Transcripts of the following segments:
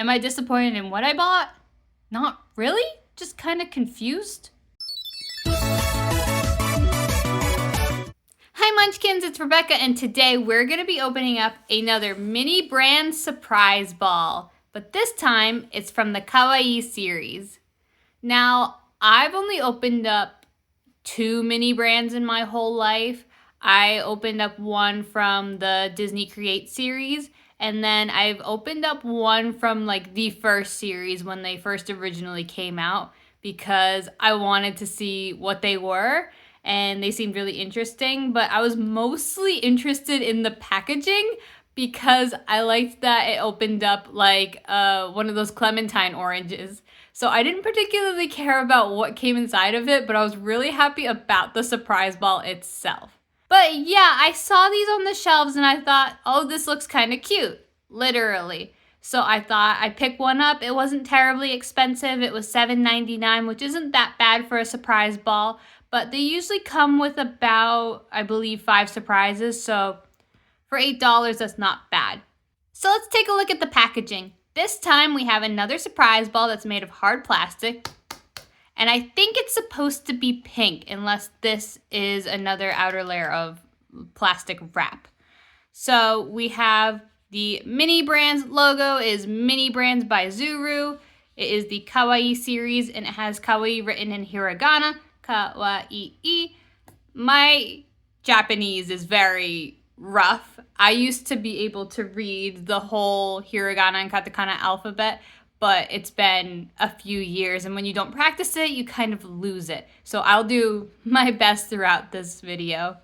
Am I disappointed in what I bought? Not really, just kind of confused. Hi Munchkins, it's Rebecca, and today we're going to be opening up another Mini Brands surprise ball. But this time, it's from the Kawaii series. Now, I've only opened up 2 Mini Brands in my whole life. I opened up one from the Disney Create series, and then I've opened up one from like the first series when they first originally came out because I wanted to see what they were. And they seemed really interesting, but I was mostly interested in the packaging because I liked that it opened up like one of those clementine oranges. So I didn't particularly care about what came inside of it, but I was really happy about the surprise ball itself. But yeah, I saw these on the shelves and I thought, oh, this looks kind of cute, literally. So I thought I'd pick one up. It wasn't terribly expensive. It was $7.99, which isn't that bad for a surprise ball. But they usually come with about, I believe, 5 surprises. So for $8, that's not bad. So let's take a look at the packaging. This time we have another surprise ball that's made of hard plastic. And I think it's supposed to be pink, unless this is another outer layer of plastic wrap. So we have the Mini Brands logo is Mini Brands by ZURU. It is the Kawaii series, and it has Kawaii written in hiragana. Kawaii. My Japanese is very rough. I used to be able to read the whole hiragana and katakana alphabet, but it's been a few years, and when you don't practice it, you kind of lose it. So I'll do my best throughout this video.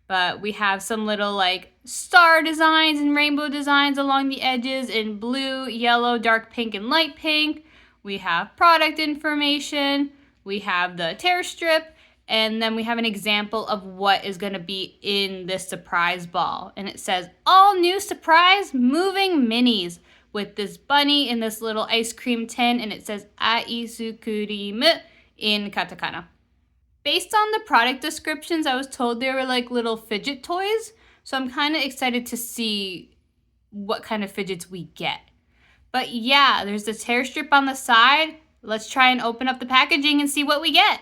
But we have some little like star designs and rainbow designs along the edges in blue, yellow, dark pink, and light pink. We have product information. We have the tear strip, and then we have an example of what is going to be in this surprise ball. And it says, all new surprise moving minis, with this bunny in this little ice cream tin, and it says aisukurimu in katakana. Based on the product descriptions, I was told they were like little fidget toys, so I'm kind of excited to see what kind of fidgets we get. But yeah, there's the tear strip on the side. Let's try and open up the packaging and see what we get.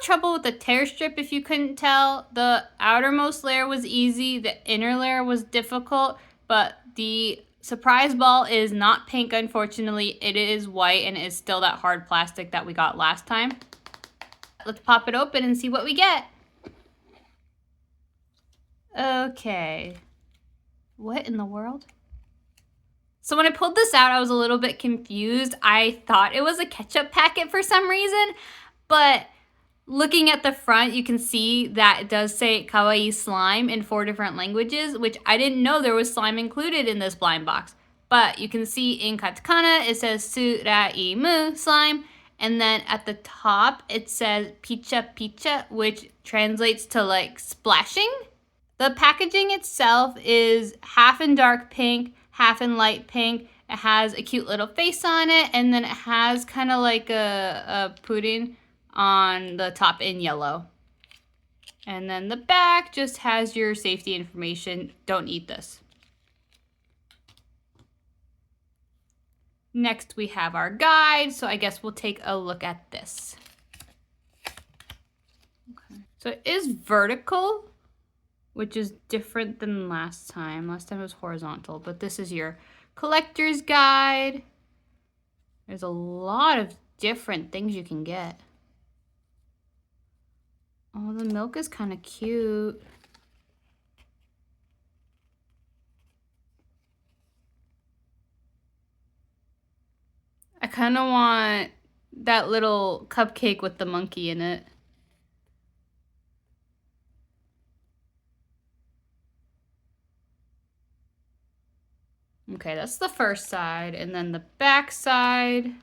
Trouble with the tear strip, if you couldn't tell. The outermost layer was easy, the inner layer was difficult, but the surprise ball is not pink, unfortunately. It is white, and it is still that hard plastic that we got last time. Let's pop it open and see what we get. Okay. What in the world? So when I pulled this out, I was a little bit confused. I thought it was a ketchup packet for some reason, but looking at the front, you can see that it does say Kawaii slime in 4 different languages, which I didn't know there was slime included in this blind box. But you can see in katakana, it says suraimu, slime. And then at the top, it says picha picha, which translates to like splashing. The packaging itself is half in dark pink, half in light pink. It has a cute little face on it, and then it has kind of like a pudding on the top in yellow. And then the back just has your safety information. Don't eat this. Next we have our guide, so I guess we'll take a look at this. Okay. So it is vertical, which is different than last time. Last time it was horizontal, but this is your collector's guide. There's a lot of different things you can get. Oh, the milk is kind of cute. I kind of want that little cupcake with the monkey in it. Okay, that's the first side, and then the back side.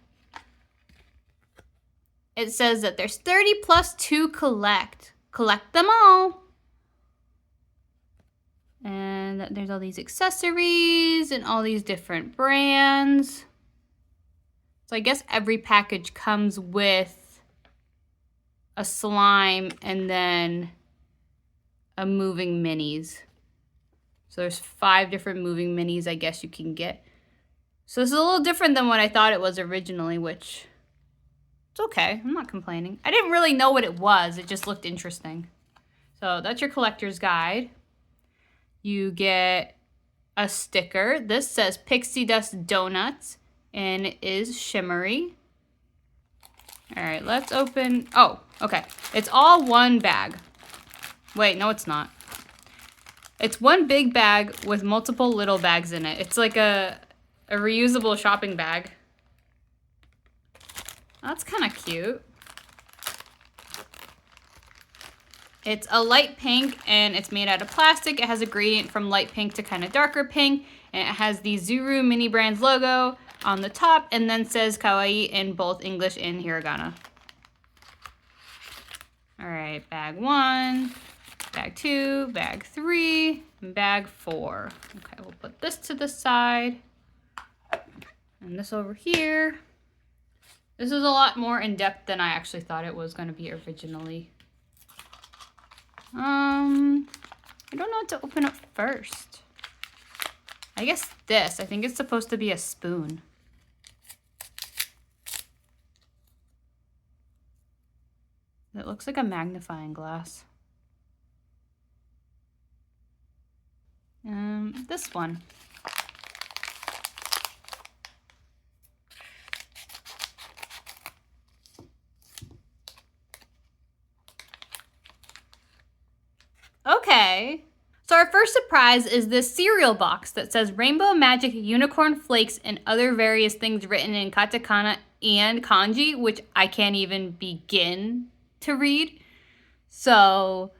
It says that there's 30 plus to collect. collect them all. And there's all these accessories and all these different brands. So I guess every package comes with a slime and then a moving minis. So there's 5 different moving minis I guess you can get. So this is a little different than what I thought it was originally, which it's okay. I'm not complaining. I didn't really know what it was. It just looked interesting. So that's your collector's guide. You get a sticker. This says Pixie Dust Donuts, and it is shimmery. All right, let's open. Oh, okay. It's all one bag. Wait, no, it's not. It's one big bag with multiple little bags in it. It's like a reusable shopping bag. That's kind of cute. It's a light pink and it's made out of plastic. It has a gradient from light pink to kind of darker pink. And it has the ZURU Mini Brands logo on the top and then says Kawaii in both English and Hiragana. All right, bag 1, bag 2, bag 3, and bag 4. Okay, we'll put this to the side and this over here. This is a lot more in depth than I actually thought it was going to be originally. I don't know what to open up first. I guess this. I think it's supposed to be a spoon. It looks like a magnifying glass. This one. Okay. So our first surprise is this cereal box that says Rainbow Magic Unicorn Flakes and other various things written in katakana and kanji, which I can't even begin to read. So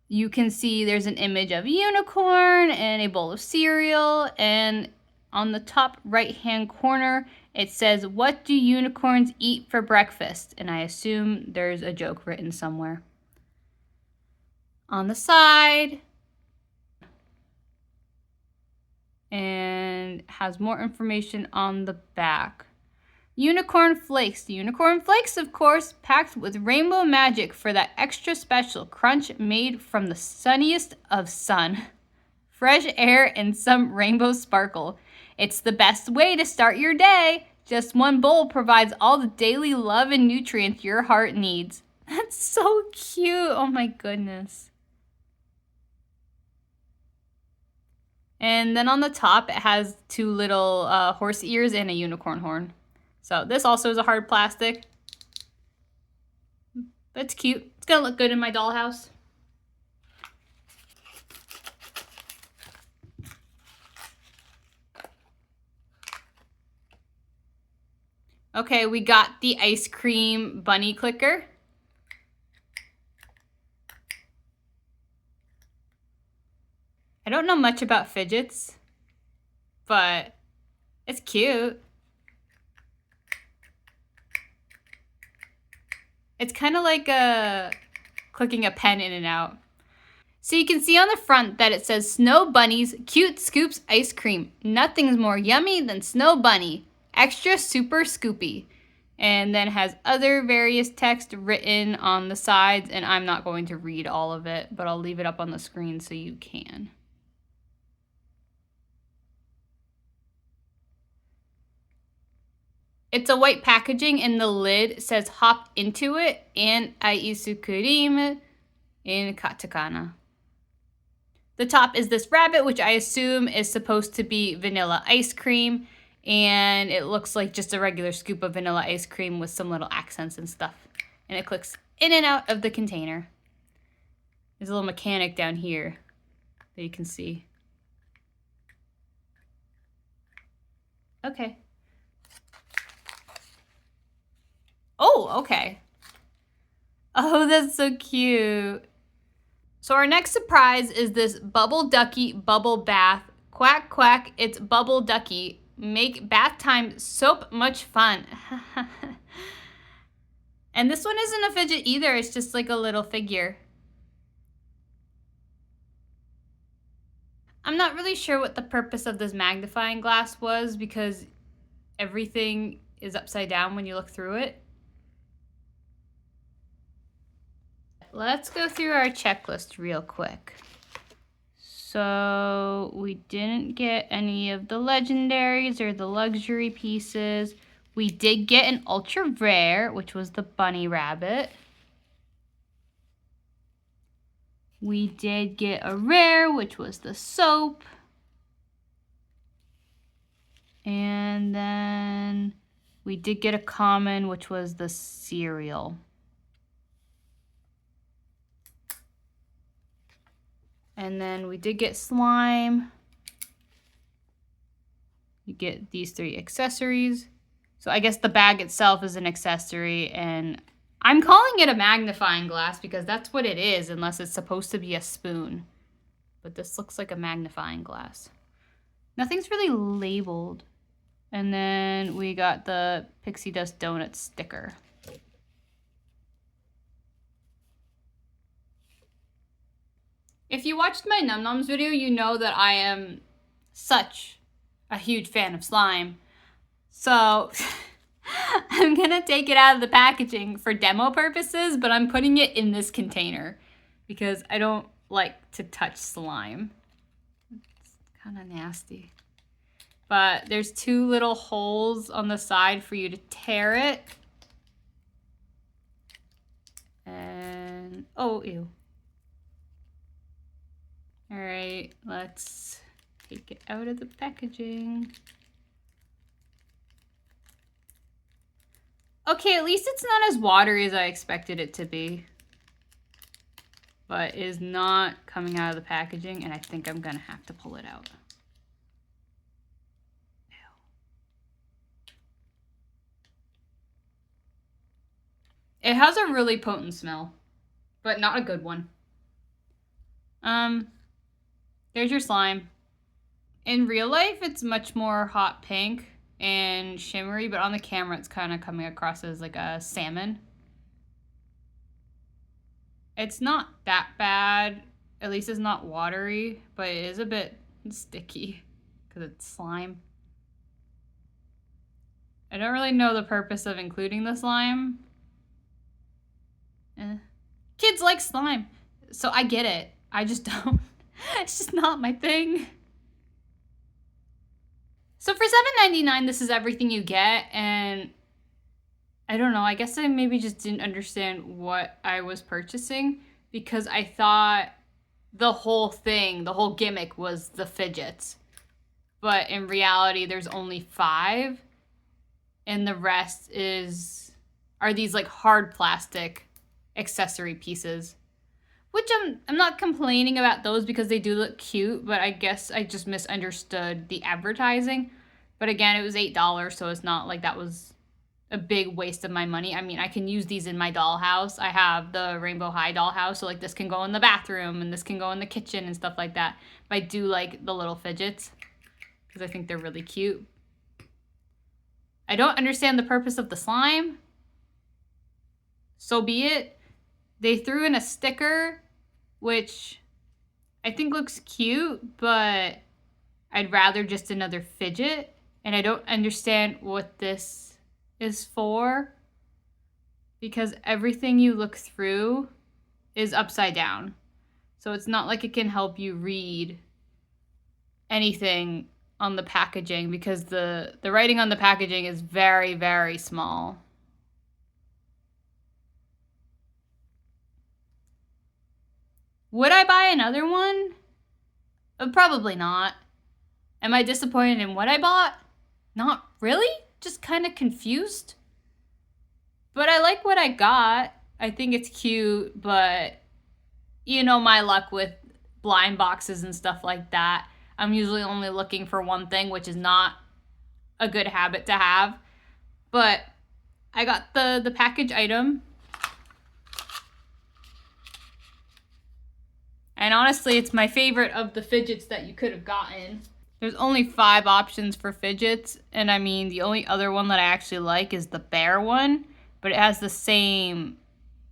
you can see there's an image of a unicorn and a bowl of cereal, and on the top right-hand corner, it says, "What do unicorns eat for breakfast?" And I assume there's a joke written somewhere. On the side, and has more information on the back. Unicorn Flakes. The Unicorn Flakes, of course, packed with rainbow magic for that extra special crunch made from the sunniest of sun. Fresh air and some rainbow sparkle. It's the best way to start your day. Just one bowl provides all the daily love and nutrients your heart needs. That's so cute. Oh my goodness. And then on the top, it has 2 little horse ears and a unicorn horn. So this also is a hard plastic. But it's cute. It's gonna look good in my dollhouse. Okay, we got the ice cream bunny clicker. I don't know much about fidgets, but it's cute. It's kind of like clicking a pen in and out. So you can see on the front that it says Snow Bunny's Cute Scoops Ice Cream. Nothing's more yummy than Snow Bunny. Extra super scoopy. And then has other various text written on the sides, and I'm not going to read all of it, but I'll leave it up on the screen so you can. It's a white packaging and the lid says hop into it and aisu cream in katakana. The top is this rabbit, which I assume is supposed to be vanilla ice cream, and it looks like just a regular scoop of vanilla ice cream with some little accents and stuff. And it clicks in and out of the container. There's a little mechanic down here that you can see. Okay. Oh, okay. Oh, that's so cute. So our next surprise is this Bubble Ducky Bubble Bath. Quack, quack, it's Bubble Ducky. Make bath time so much fun. And this one isn't a fidget either. It's just like a little figure. I'm not really sure what the purpose of this magnifying glass was because everything is upside down when you look through it. Let's go through our checklist real quick. So we didn't get any of the legendaries or the luxury pieces. We did get an ultra rare, which was the bunny rabbit. We did get a rare, which was the soap. And then we did get a common, which was the cereal. And then we did get slime. You get these 3 accessories. So I guess the bag itself is an accessory, and I'm calling it a magnifying glass because that's what it is, unless it's supposed to be a spoon. But this looks like a magnifying glass. Nothing's really labeled. And then we got the Pixie Dust Donut sticker. If you watched my Num Noms video, you know that I am such a huge fan of slime. So I'm gonna take it out of the packaging for demo purposes, but I'm putting it in this container because I don't like to touch slime. It's kind of nasty. But there's 2 little holes on the side for you to tear it. And, oh, ew. All right, let's take it out of the packaging. Okay, at least it's not as watery as I expected it to be. But it is not coming out of the packaging, and I think I'm gonna have to pull it out. It has a really potent smell, but not a good one. There's your slime. In real life, it's much more hot pink and shimmery, but on the camera, it's kind of coming across as like a salmon. It's not that bad. At least it's not watery, but it is a bit sticky because it's slime. I don't really know the purpose of including the slime. Kids like slime, so I get it. I just don't. It's just not my thing. So for $7.99, this is everything you get, and I don't know, I guess I maybe just didn't understand what I was purchasing because I thought the whole thing, the whole gimmick was the fidgets. But in reality, there's only 5, and the rest are these like hard plastic accessory pieces, which I'm not complaining about those because they do look cute, but I guess I just misunderstood the advertising. But again, it was $8, so it's not like that was a big waste of my money. I mean, I can use these in my dollhouse. I have the Rainbow High dollhouse, so like this can go in the bathroom and this can go in the kitchen and stuff like that. But I do like the little fidgets because I think they're really cute. I don't understand the purpose of the slime. So be it. They threw in a sticker, which I think looks cute, but I'd rather just another fidget. And I don't understand what this is for because everything you look through is upside down. So it's not like it can help you read anything on the packaging because the writing on the packaging is very, very small. Would I buy another one? Probably not. Am I disappointed in what I bought? Not really. Just kind of confused. But I like what I got. I think it's cute, but you know my luck with blind boxes and stuff like that. I'm usually only looking for one thing, which is not a good habit to have. But I got the package item. And honestly, it's my favorite of the fidgets that you could have gotten. There's only 5 options for fidgets. And I mean, the only other one that I actually like is the bear one. But it has the same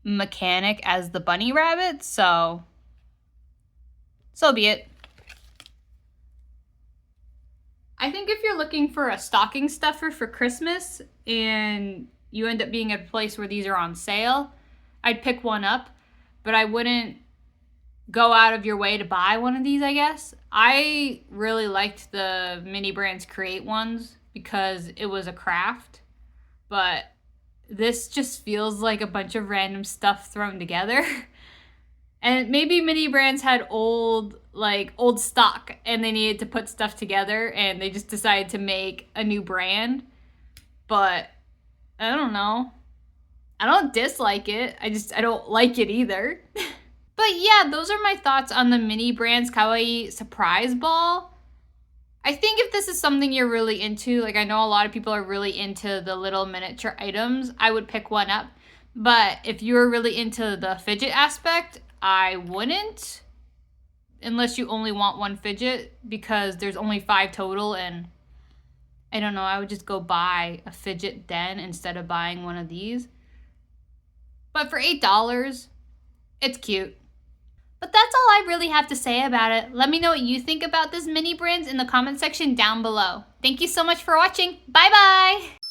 mechanic as the bunny rabbit. So be it. looking for a stocking stuffer for Christmas and you end up being at a place where these are on sale, I'd pick one up, but I wouldn't go out of your way to buy one of these, I guess. I really liked the Mini Brands Create ones because it was a craft, but this just feels like a bunch of random stuff thrown together. And maybe Mini Brands had old stock and they needed to put stuff together and they just decided to make a new brand. But I don't know. I don't dislike it. I don't like it either. But yeah, those are my thoughts on the Mini Brands Kawaii Surprise Ball. I think if this is something you're really into, like I know a lot of people are really into the little miniature items, I would pick one up. But if you're really into the fidget aspect, I wouldn't. Unless you only want one fidget, because there's only 5 total, and I don't know, I would just go buy a fidget then instead of buying one of these. But for $8, it's cute. But that's all I really have to say about it. Let me know what you think about this Mini Brands in the comment section down below. Thank you so much for watching. Bye bye!